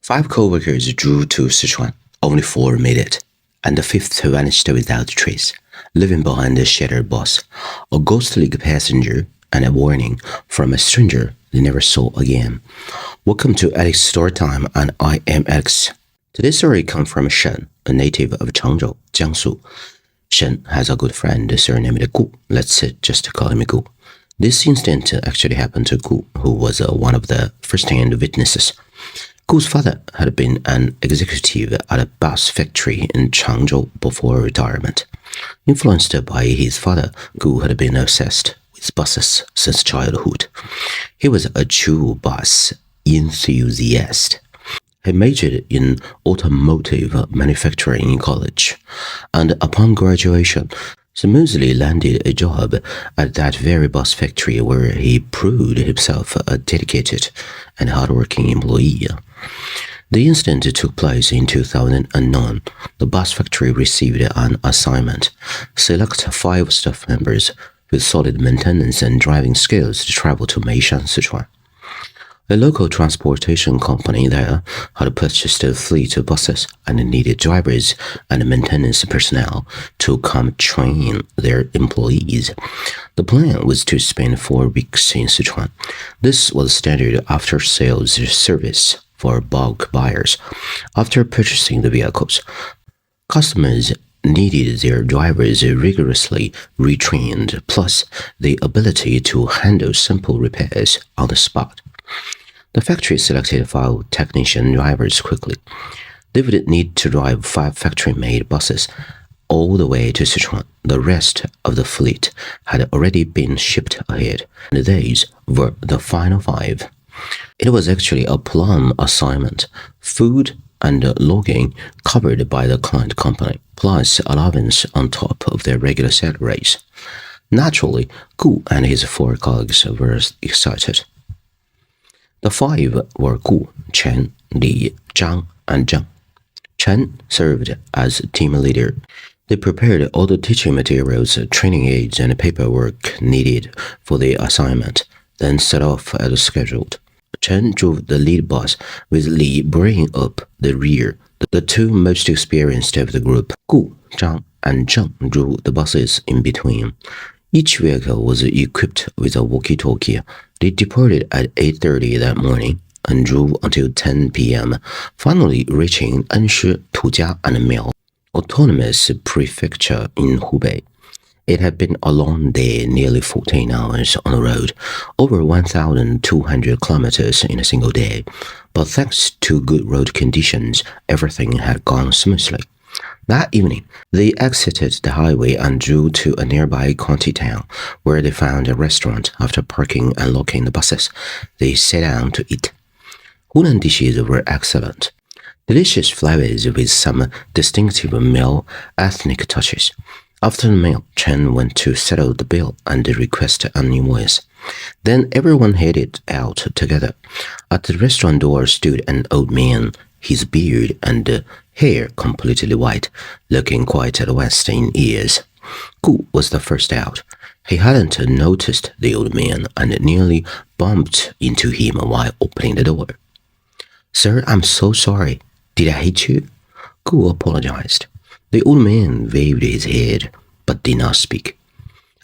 Five co-workers drew to Sichuan. Only four made it, and the fifth vanished without trace, leaving behind a shattered bus, a ghostly passenger, and a warning from a stranger they never saw again. Welcome to Alex Storytime, and I am Alex. Today's story comes from Shen, a native of Changzhou, Jiangsu. Shen has a good friend surnamed Gu. Let's just call him Gu. This incident actually happened to Gu, who was one of the first-hand witnesses. Gu's father had been an executive at a bus factory in Changzhou before retirement. Influenced by his father, Gu had been obsessed with buses since childhood. He was a true bus enthusiast. He majored in automotive manufacturing in college, and upon graduation, smoothly landed a job at that very bus factory where he proved himself a dedicated and hardworking employee. The incident took place in 2009. The bus factory received an assignment: select 5 staff members with solid maintenance and driving skills to travel to Meishan, Sichuan. A local transportation company there had purchased a fleet of buses and needed drivers and maintenance personnel to come train their employees. The plan was to spend 4 weeks in Sichuan. This was standard after-sales service for bulk buyers. After purchasing the vehicles, customers needed their drivers rigorously retrained, plus the ability to handle simple repairs on the spot. The factory selected 5 technician drivers quickly. They would need to drive 5 factory-made buses all the way to Sichuan. The rest of the fleet had already been shipped ahead, and these were the final 5. It was actually a plum assignment: food and lodging covered by the client company, plus allowance on top of their regular salaries. Naturally, Gu and his 4 colleagues were excited. The 5 were Gu, Chen, Li, Zhang, and Zheng. Chen served as team leader. They prepared all the teaching materials, training aids, and paperwork needed for the assignment, then set off as scheduled. Chen drove the lead bus, with Li bringing up the rear. The 2 most experienced of the group, Gu, Zhang, and Zheng, drove the buses in between. Each vehicle was equipped with a walkie-talkie. They departed at 8:30 that morning and drove until 10 p.m., finally reaching Anshi, Tujia, and Miao, autonomous prefecture in Hubei. It had been a long day, nearly 14 hours on the road, over 1,200 kilometers in a single day. But thanks to good road conditions, everything had gone smoothly. That evening, they exited the highway and drove to a nearby county town, where they found a restaurant. After parking and locking the buses, they sat down to eat. Hunan dishes were excellent, delicious flavors with some distinctive male ethnic touches. After the meal, Chen went to settle the bill and request an invoice. Then everyone headed out together. At the restaurant door stood an old man, his beard and hair completely white, looking quite advanced in years. Gu was the first out. He hadn't noticed the old man and nearly bumped into him while opening the door. "Sir, I'm so sorry. Did I hit you?" Gu apologized. The old man waved his head, but did not speak.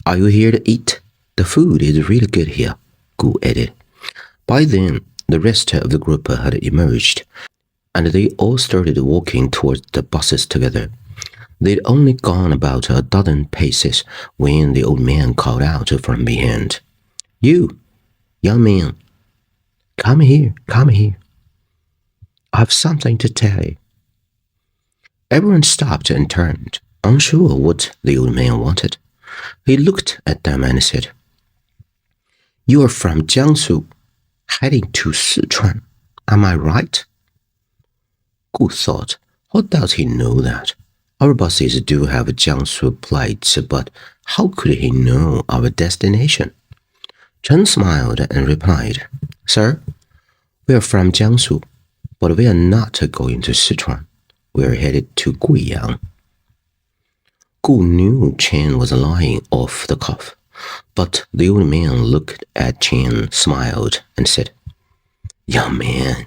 "Are you here to eat? The food is really good here," Gu added. By then, the rest of the group had emerged, and they all started walking towards the buses together. They'd only gone about a dozen paces when the old man called out from behind, "You, young man, come here, come here. I have something to tell you." Everyone stopped and turned, unsure what the old man wanted. He looked at them and said, "You are from Jiangsu, heading to Sichuan. Am I right?" Gu thought, how does he know that? Our buses do have Jiangsu plates, but how could he know our destination? Chen smiled and replied, "Sir, we are from Jiangsu, but we are not going to Sichuan. We are headed to Guiyang." Gu knew Chen was lying off the cuff, but the old man looked at Chen, smiled, and said, "Young man,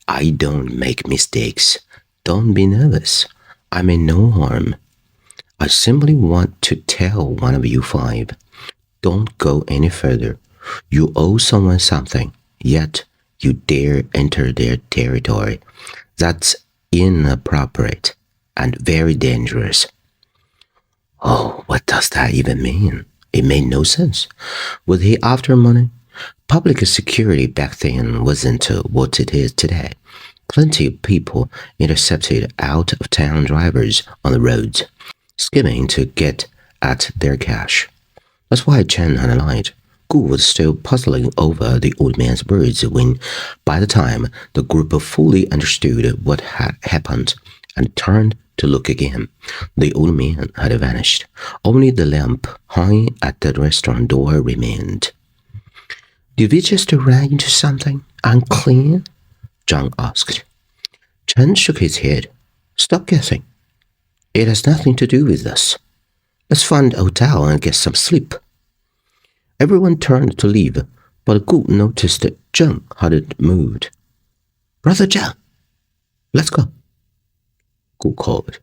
I don't make mistakes. Don't be nervous. I mean no harm. I simply want to tell one of you five. Don't go any further. You owe someone something, yet you dare enter their territory. That's inappropriate and very dangerous. Oh, what does that even mean? It made no sense. Was he after money? Public security back then wasn't what it is today. Plenty of people intercepted out-of-town drivers on the roads, skimming to get at their cash. That's why Chen had lied. Gu was still puzzling over the old man's words when, by the time the group fully understood what had happened and turned to look again, the old man had vanished. Only the lamp hung at the restaurant door remained. Did we just run into something unclean? Zheng asked. Chen shook his head. Stop guessing. It has nothing to do with us. Let's find a hotel and get some sleep. Everyone turned to leave, but Gu noticed that Zheng hadn't moved. Brother Zheng, let's go, Gu called.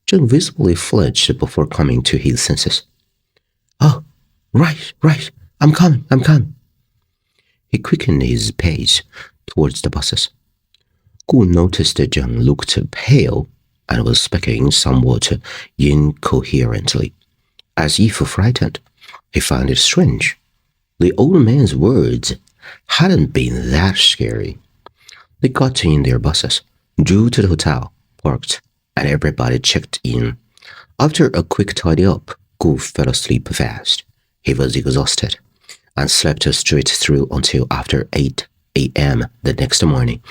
Zheng visibly flinched before coming to his senses. Oh, right, I'm coming. He quickened his pace towards the buses. Gu noticed that Zheng looked pale and was speaking somewhat incoherently. As if frightened, he found it strange. The old man's words hadn't been that scary. They got in their buses, drove to the hotel, parked, and everybody checked in. After a quick tidy-up, Gu fell asleep fast. He was exhausted and slept straight through until after 8 a.m. the next morning,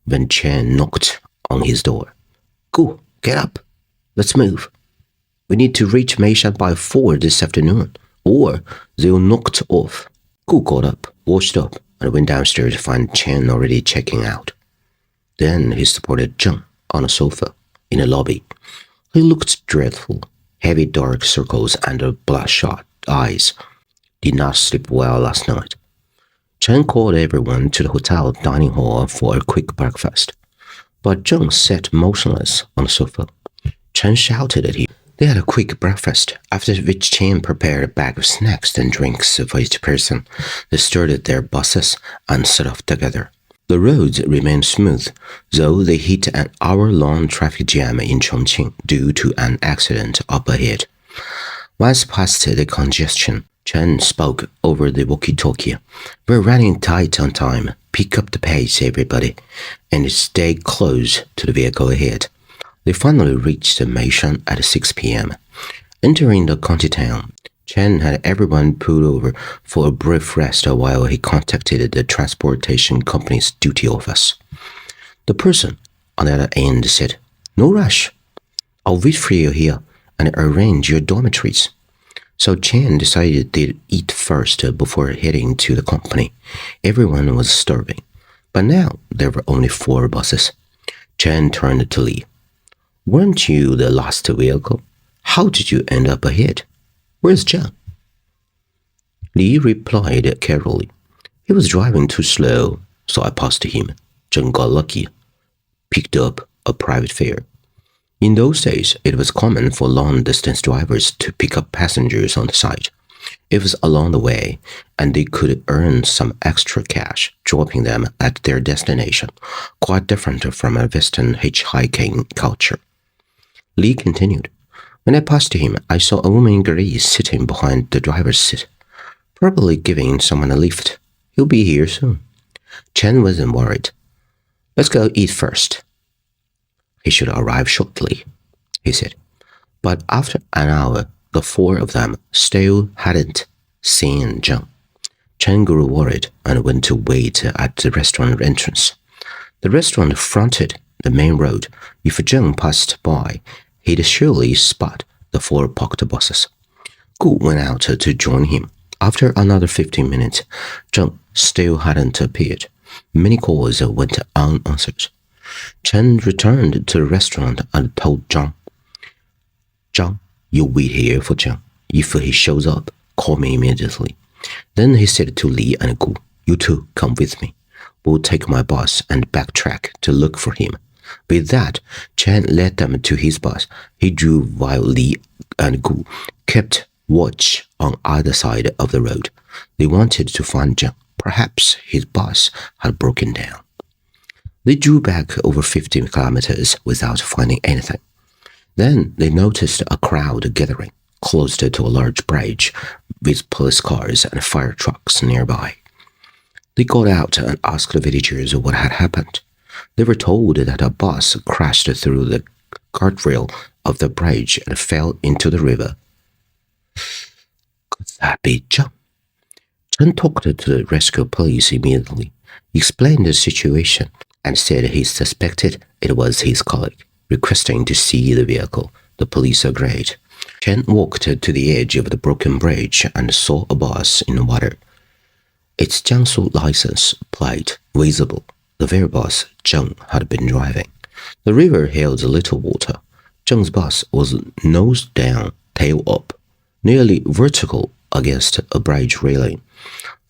when Chen knocked on his door. Gu, get up. Let's move. We need to reach Meishan by 4 this afternoon, or they'll knock it off. Gu got up, washed up, and went downstairs to find Chen already checking out. Then he supported Zheng on a sofa in the lobby. He looked dreadful. Heavy dark circles under bloodshot eyes. Did not sleep well last night. Chen called everyone to the hotel dining hall for a quick breakfast. But Zheng sat motionless on the sofa. Chen shouted at him. They had a quick breakfast, after which Chen prepared a bag of snacks and drinks for each person. They started their buses and set off together. The roads remained smooth, though they hit an hour-long traffic jam in Chongqing due to an accident up ahead. Once past the congestion, Chen spoke over the walkie-talkie. We're running tight on time. Pick up the pace, everybody, and stay close to the vehicle ahead. They finally reached Meishan at 6 p.m. Entering the county town, Chen had everyone pulled over for a brief rest while he contacted the transportation company's duty office. The person on the other end said, No rush. I'll wait for you here and arrange your dormitories. So Chen decided they'd eat first before heading to the company. Everyone was starving, but now there were only 4 buses. Chen turned to Li. Weren't you the last vehicle? How did you end up ahead? Where's Zheng? Li replied carefully. He was driving too slow, so I passed him. Zheng got lucky. Picked up a private fare. In those days, it was common for long-distance drivers to pick up passengers on the side. It was along the way, and they could earn some extra cash, dropping them at their destination, quite different from a Western hitchhiking culture. Li continued. When I passed him, I saw a woman in gray sitting behind the driver's seat, probably giving someone a lift. He'll be here soon. Chen wasn't worried. Let's go eat first. He should arrive shortly, he said. But after an hour, the 4 of them still hadn't seen Zheng. Chen grew worried and went to wait at the restaurant entrance. The restaurant fronted the main road. If Zheng passed by, he'd surely spot the 4 parked buses. Gu went out to join him. After another 15 minutes, Zheng still hadn't appeared. Many calls went unanswered. Chen returned to the restaurant and told Zhang, you wait here for Zheng. If he shows up, call me immediately. Then he said to Li and Gu, you two come with me. will take my boss and backtrack to look for him. With that, Chen led them to his boss. He drove while Li and Gu kept watch on either side of the road. They wanted to find Zheng. Perhaps his boss had broken down. They drew back over 50 kilometers without finding anything. Then they noticed a crowd gathering close to a large bridge with police cars and fire trucks nearby. They got out and asked the villagers what had happened. They were told that a bus crashed through the guardrail of the bridge and fell into the river. Could that be Zheng? Chen talked to the rescue police immediately, explained the situation, and said he suspected it was his colleague, requesting to see the vehicle. The police agreed. Chen walked to the edge of the broken bridge and saw a bus in the water. Its Jiangsu license plate visible. The very bus Zheng had been driving. The river held little water. Zheng's bus was nose down, tail up, nearly vertical against a bridge railing.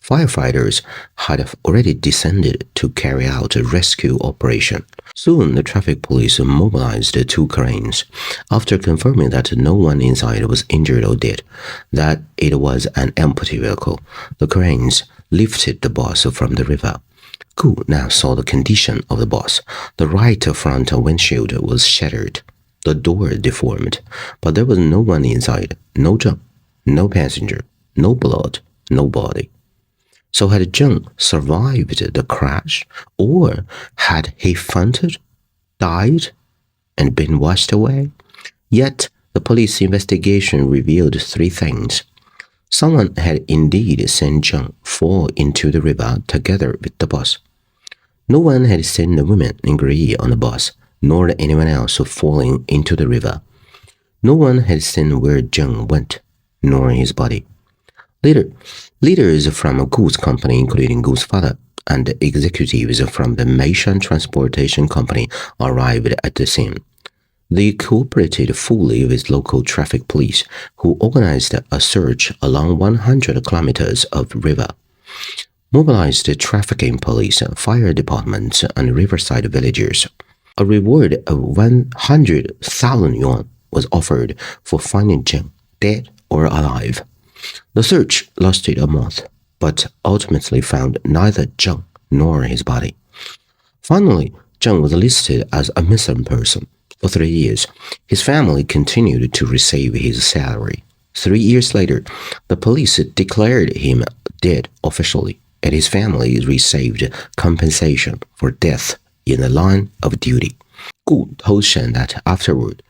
Firefighters had already descended to carry out a rescue operation. Soon, the traffic police mobilized 2 cranes. After confirming that no one inside was injured or dead, that it was an empty vehicle, the cranes lifted the bus from the river. Gu now saw the condition of the bus. The right front windshield was shattered, the door deformed, but there was no one inside, no Zheng, no passenger, no blood, no body. So had Zheng survived the crash, or had he fainted, died, and been washed away? Yet the police investigation revealed 3 things. Someone had indeed seen Zheng fall into the river together with the bus. No one had seen the woman in gray on the bus, nor anyone else falling into the river. No one had seen where Zheng went, nor his body. Later, leaders from Gu's company, including Gu's father, and executives from the Meishan Transportation Company arrived at the scene. They cooperated fully with local traffic police, who organized a search along 100 kilometers of river. Mobilized trafficking police, fire departments, and riverside villagers. A reward of 100,000 yuan was offered for finding Zheng, dead or alive. The search lasted a month, but ultimately found neither Zheng nor his body. Finally, Zheng was listed as a missing person. For 3 years, his family continued to receive his salary. 3 years later, the police declared him dead officially, and his family received compensation for death in the line of duty. Gu told Shen that afterward,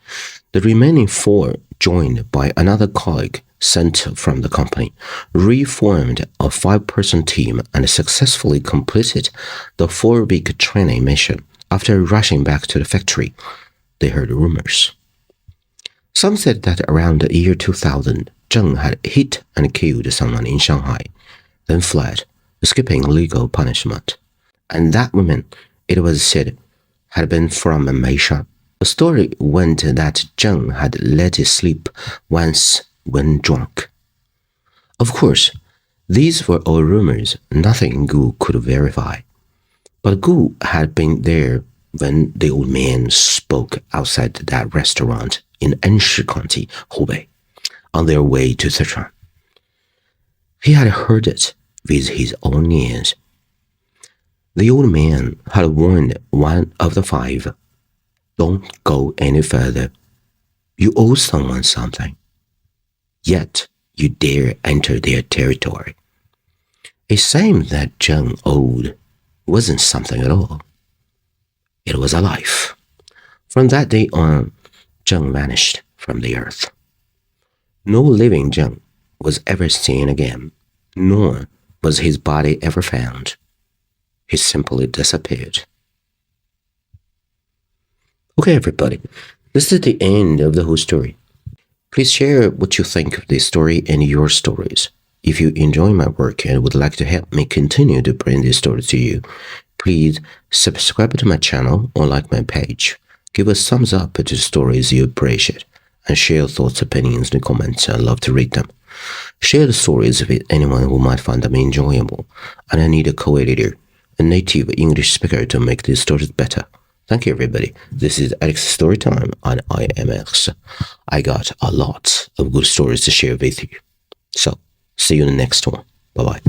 the remaining 4, joined by another colleague sent from the company, reformed a 5-person team and successfully completed the 4-week training mission. After rushing back to the factory, they heard rumors. Some said that around the year 2000, Zheng had hit and killed someone in Shanghai, then fled, escaping legal punishment. And that woman, it was said, had been from Meishan. The story went that Zheng had let it slip once when drunk. Of course, these were all rumors, nothing Gu could verify. But Gu had been there when the old man spoke outside that restaurant in Enshi County, Hubei, on their way to Sichuan. He had heard it with his own ears. The old man had warned one of the 5, "Don't go any further. You owe someone something. Yet you dare enter their territory." It seemed that Zheng owed wasn't something at all. It was a life. From that day on, Zheng vanished from the earth. No living Zheng was ever seen again, nor was his body ever found. He simply disappeared. Okay, everybody, this is the end of the whole story. Please share what you think of this story and your stories. If you enjoy my work and would like to help me continue to bring this story to you, please subscribe to my channel or like my page. Give a thumbs up to the stories you appreciate, and share your thoughts, opinions, and comments. I love to read them. Share the stories with anyone who might find them enjoyable, and I need a co-editor. a native English speaker to make these stories better. Thank you, everybody. This is Alex's story time on IMX. I got a lot of good stories to share with you. So, see you in the next one. Bye-bye.